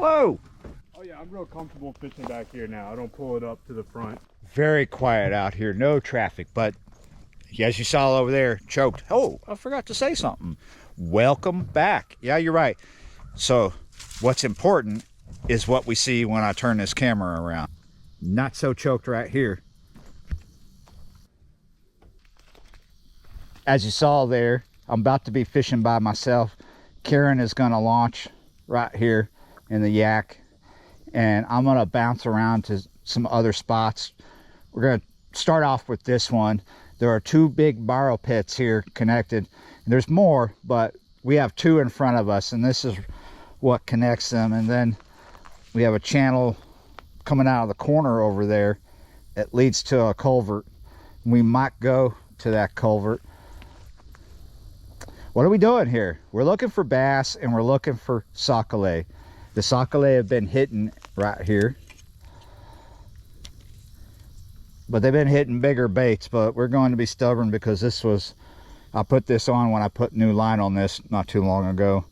Whoa! Oh yeah, I'm real comfortable fishing back here now. I don't pull it up to the front. Very quiet out here, no traffic, but as you saw over there, choked. Oh, I forgot to say something. Welcome back. Yeah, you're right. So what's important is what we see when I turn this camera around. Not so choked right here. As you saw there, I'm about to be fishing by myself. Karen is gonna launch right here in the yak, and I'm gonna bounce around to some other spots. We're gonna start off with this one. There are two big borrow pits here connected. There's more, but we have two in front of us, and this is what connects them. And then we have a channel coming out of the corner over there. It leads to a culvert. We might go to that culvert. What are we doing here? We're looking for bass, and we're looking for sac-a-lait. The sac-a-lait have been hitting right here, but they've been hitting bigger baits. But we're going to be stubborn because this was, I put this on when I put new line on this not too long ago.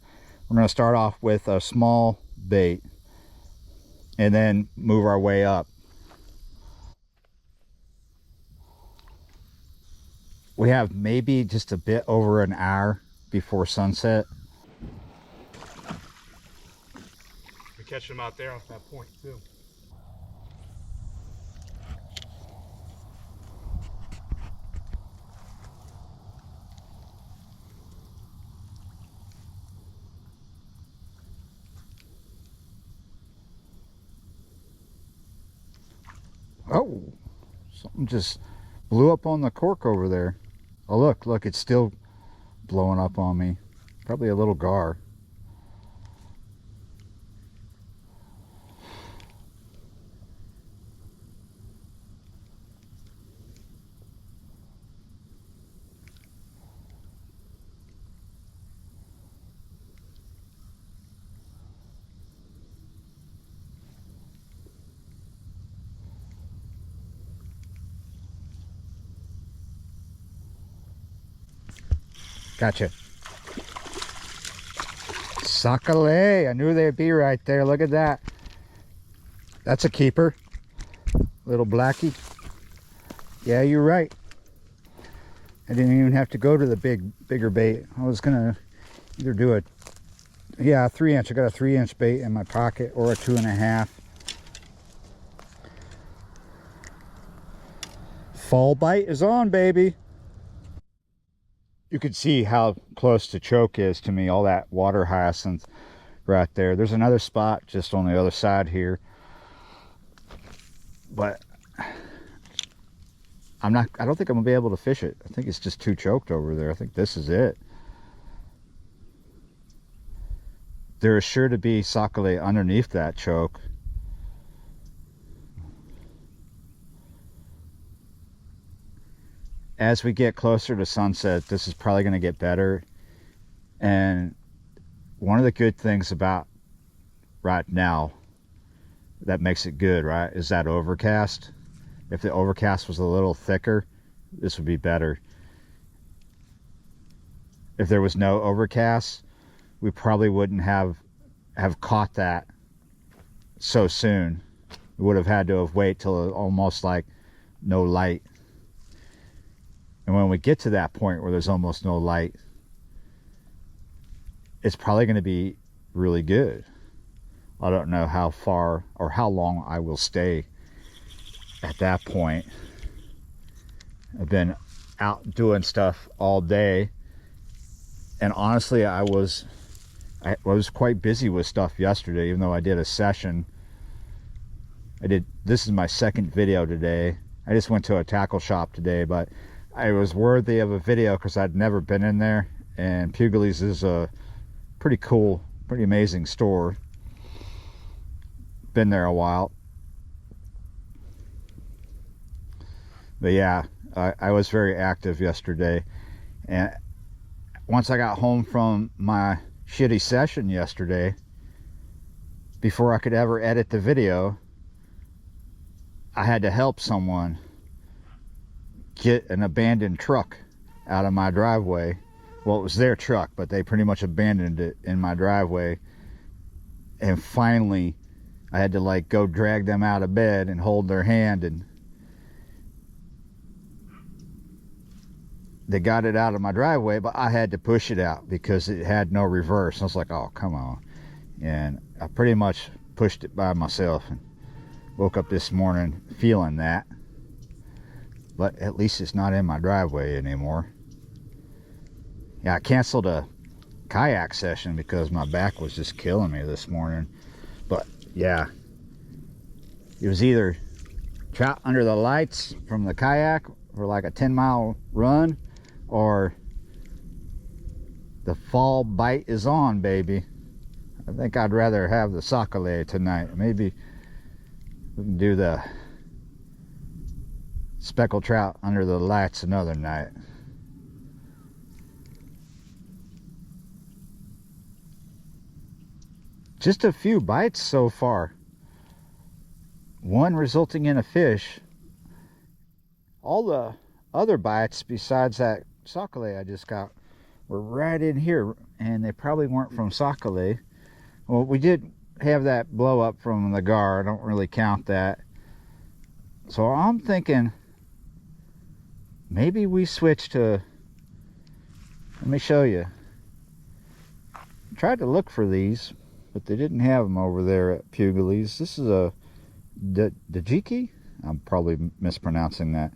We're going to start off with a small bait and then move our way up. We have maybe just a bit over an hour before sunset. We catch them out there off that point too. Oh, something just blew up on the cork over there. Oh, look, it's still blowing up on me. Probably a little gar. Gotcha. Sac-a-lait. I knew they'd be right there. Look at that. That's a keeper. Little blackie. Yeah, you're right. I didn't even have to go to the bigger bait. I was gonna either do a 3-inch. I got a 3-inch bait in my pocket, or a 2.5. Fall bite is on, baby. You can see how close to choke is to me, all that water hyacinth right there. There's another spot just on the other side here, but I don't think I'm gonna be able to fish it. I think it's just too choked over there. I think this is it. There is sure to be sac-a-lait underneath that choke. As we get closer to sunset, this is probably going to get better. And one of the good things about right now that makes it good, right, is that overcast. If the overcast was a little thicker, this would be better. If there was no overcast, we probably wouldn't have caught that so soon. We would have had to have waited till almost like no light. And when we get to that point where there's almost no light, it's probably going to be really good. I don't know how far or how long I will stay at that point. I've been out doing stuff all day, and honestly, I was quite busy with stuff yesterday, even though I did a session. This is my second video today. I just went to a tackle shop today, but I was worthy of a video because I'd never been in there, and Pugliese is a pretty cool, pretty amazing store. Been there a while. But yeah, I was very active yesterday, and once I got home from my shitty session yesterday, before I could ever edit the video, I had to help someone get an abandoned truck out of my driveway. Well, it was their truck, but they pretty much abandoned it in my driveway. And finally I had to like go drag them out of bed and hold their hand, and they got it out of my driveway, but I had to push it out because it had no reverse. I was like, oh, come on. And I pretty much pushed it by myself, and woke up this morning feeling that. But at least it's not in my driveway anymore. Yeah, I canceled a kayak session because my back was just killing me this morning. But yeah, it was either trout under the lights from the kayak for like a 10-mile run, or the fall bite is on, baby. I think I'd rather have the sockeye tonight. Maybe we can do the speckled trout under the lights another night. Just a few bites so far. One resulting in a fish. All the other bites besides that sockeye I just got were right in here, and they probably weren't from sockeye. Well, we did have that blow up from the gar. I don't really count that. So I'm thinking maybe we switch to, let me show you. I tried to look for these, but they didn't have them over there at Pugili's. This is a Dajiki? I'm probably mispronouncing that.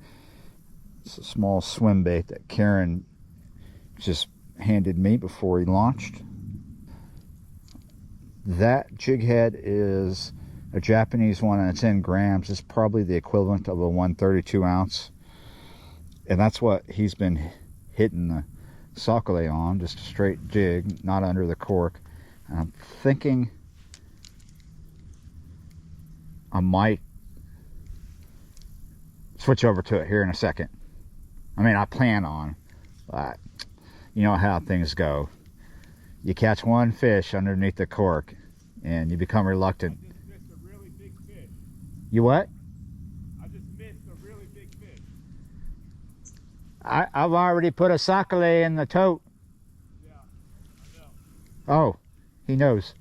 It's a small swim bait that Karen just handed me before he launched. That jig head is a Japanese one, and it's in grams. It's probably the equivalent of a 132 ounce. And that's what he's been hitting the sockeye on, just a straight jig, not under the cork. And I'm thinking I might switch over to it here in a second. I mean, I plan on, but you know how things go. You catch one fish underneath the cork and you become reluctant. I just missed a really big fish. You what? I just missed a really big fish. I've already put a sockeye in the tote. Yeah, I know. Oh, he knows.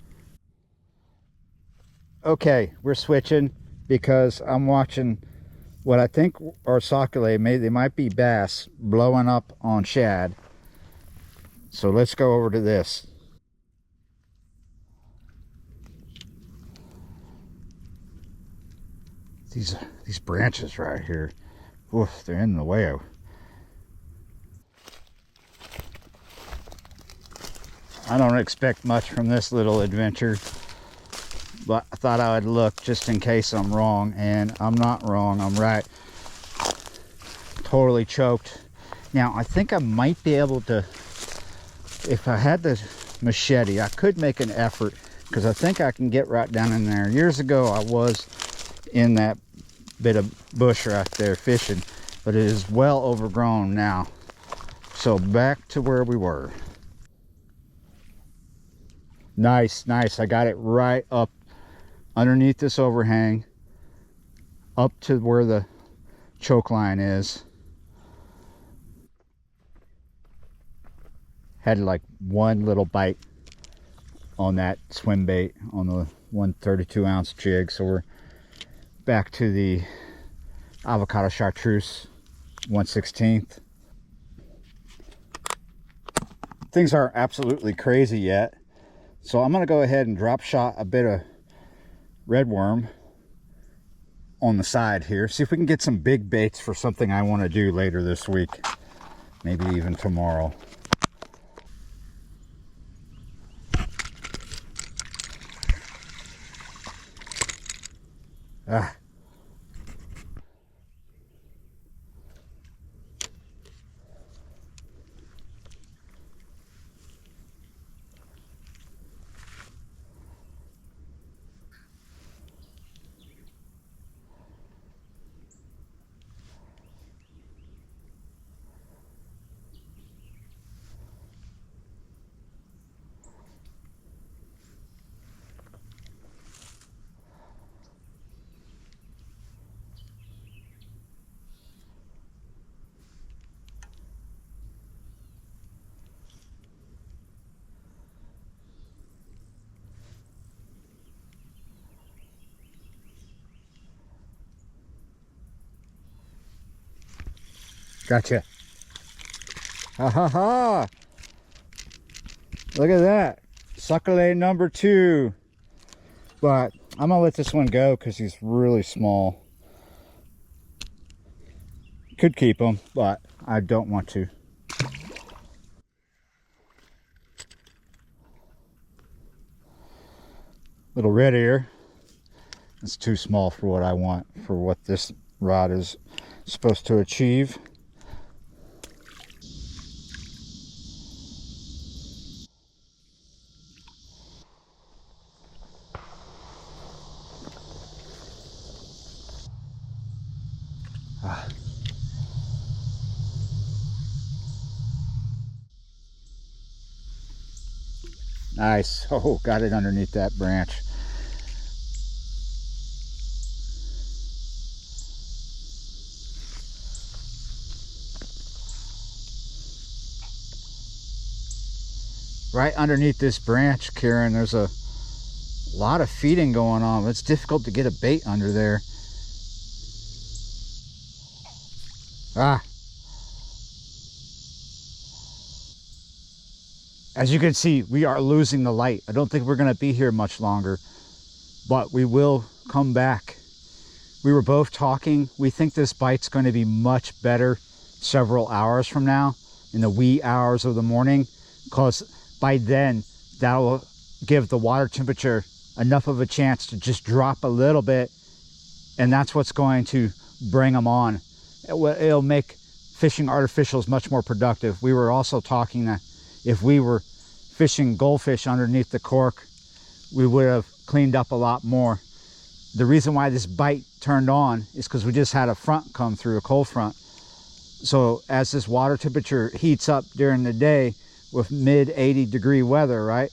Okay, we're switching because I'm watching what I think are sockeye. They might be bass blowing up on shad. So let's go over to this. These branches right here, oof, they're in the way. I don't expect much from this little adventure, but I thought I would look just in case I'm wrong, and I'm not wrong, I'm right. Totally choked. Now I think I might be able to, if I had the machete, I could make an effort, because I think I can get right down in there. Years ago I was in that bit of bush right there fishing, but it is well overgrown now. So back to where we were. Nice, nice. I got it right up underneath this overhang, up to where the choke line is. Had like one little bite on that swim bait on the 132 ounce jig. So we're back to the avocado chartreuse 1/16. Things aren't absolutely crazy yet, so I'm gonna go ahead and drop shot a bit of red worm on the side here, see if we can get some big baits for something I want to do later this week, maybe even tomorrow. Ah. Gotcha. Ha ha ha. Look at that. Succulate number 2. But I'm gonna let this one go because he's really small. Could keep him, but I don't want to. Little red ear. It's too small for what I want, for what this rod is supposed to achieve. Nice. Oh, got it underneath that branch. Right underneath this branch, Karen, there's a lot of feeding going on. It's difficult to get a bait under there. Ah. As you can see, we are losing the light. I don't think we're going to be here much longer, but we will come back. We were both talking. We think this bite's going to be much better several hours from now, in the wee hours of the morning, because by then that will give the water temperature enough of a chance to just drop a little bit, and that's what's going to bring them on. It'll make fishing artificials much more productive. We were also talking that if we were fishing goldfish underneath the cork, we would have cleaned up a lot more. The reason why this bite turned on is because we just had a front come through, a cold front. So as this water temperature heats up during the day with mid 80-degree weather, right,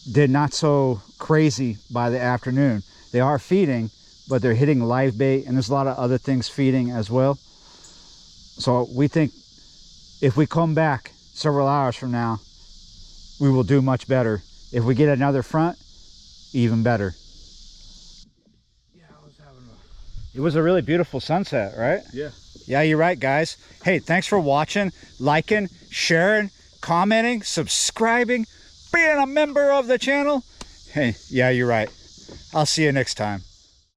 they're not so crazy by the afternoon. They are feeding, but they're hitting live bait, and there's a lot of other things feeding as well. So we think if we come back several hours from now, we will do much better. If we get another front, even better. Yeah, I was having It was a really beautiful sunset, right? Yeah. Yeah, you're right, guys. Hey, thanks for watching, liking, sharing, commenting, subscribing, being a member of the channel. Hey, yeah, you're right. I'll see you next time.